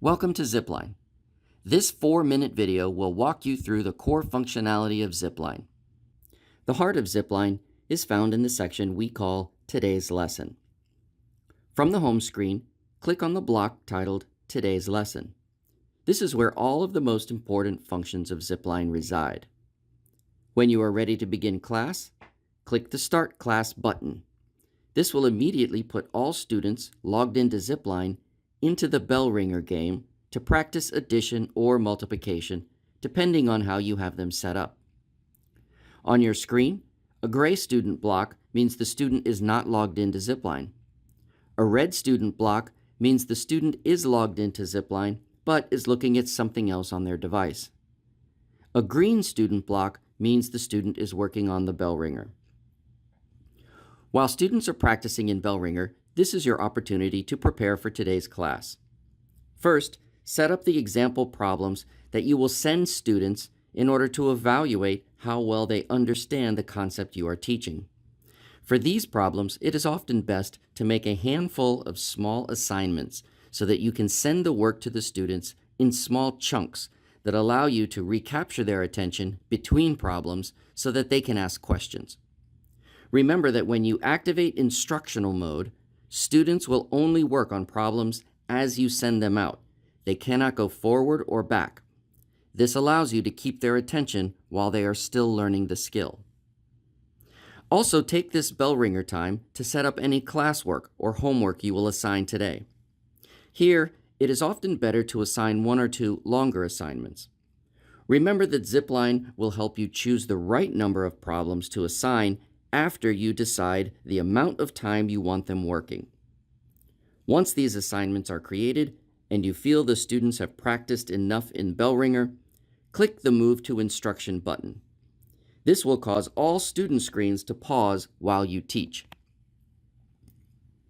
Welcome to Zipline. This 4-minute video will walk you through the core functionality of Zipline. The heart of Zipline is found in the section we call Today's Lesson. From the home screen, click on the block titled Today's Lesson. This is where all of the most important functions of Zipline reside. When you are ready to begin class, click the Start Class button. This will immediately put all students logged into Zipline into the bell ringer game to practice addition or multiplication, depending on how you have them set up. On your screen, a gray student block means the student is not logged into Zipline. A red student block means the student is logged into Zipline, but is looking at something else on their device. A green student block means the student is working on the bell ringer. While students are practicing in bell ringer, this is your opportunity to prepare for today's class. First, set up the example problems that you will send students in order to evaluate how well they understand the concept you are teaching. For these problems, it is often best to make a handful of small assignments so that you can send the work to the students in small chunks that allow you to recapture their attention between problems so that they can ask questions. Remember that when you activate instructional mode, students will only work on problems as you send them out. They cannot go forward or back. This allows you to keep their attention while they are still learning the skill. Also, take this bell ringer time to set up any classwork or homework you will assign today. Here, it is often better to assign 1 or 2 longer assignments. Remember that Zipline will help you choose the right number of problems to assign after you decide the amount of time you want them working. Once these assignments are created and you feel the students have practiced enough in bell ringer, click the Move to Instruction button. This will cause all student screens to pause while you teach.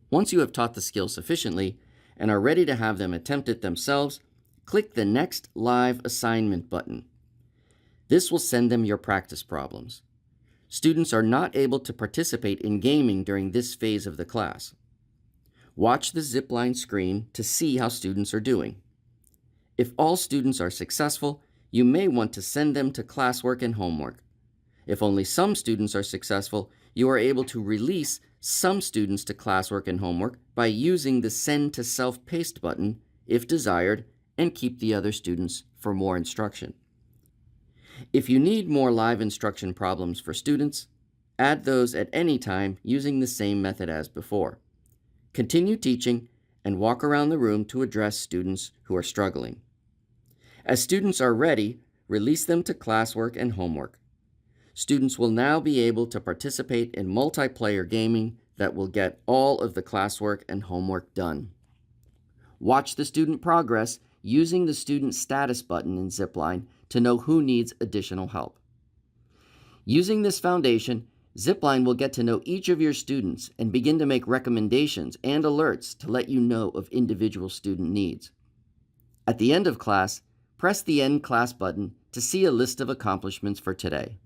Once you have taught the skill sufficiently and are ready to have them attempt it themselves, click the Next Live Assignment button. This will send them your practice problems. Students are not able to participate in gaming during this phase of the class. Watch the Zipline screen to see how students are doing. If all students are successful, you may want to send them to classwork and homework. If only some students are successful, you are able to release some students to classwork and homework by using the Send to Self-Paced button, if desired, and keep the other students for more instruction. If you need more live instruction problems for students, add those at any time using the same method as before. Continue teaching and walk around the room to address students who are struggling. As students are ready, release them to classwork and homework. Students will now be able to participate in multiplayer gaming that will get all of the classwork and homework done. Watch the student progress using the Student Status button in Zipline to know who needs additional help. Using this foundation, Zipline will get to know each of your students and begin to make recommendations and alerts to let you know of individual student needs. At the end of class, press the End Class button to see a list of accomplishments for today.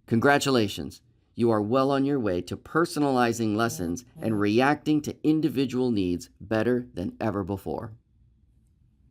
Congratulations! You are well on your way to personalizing lessons and reacting to individual needs better than ever before.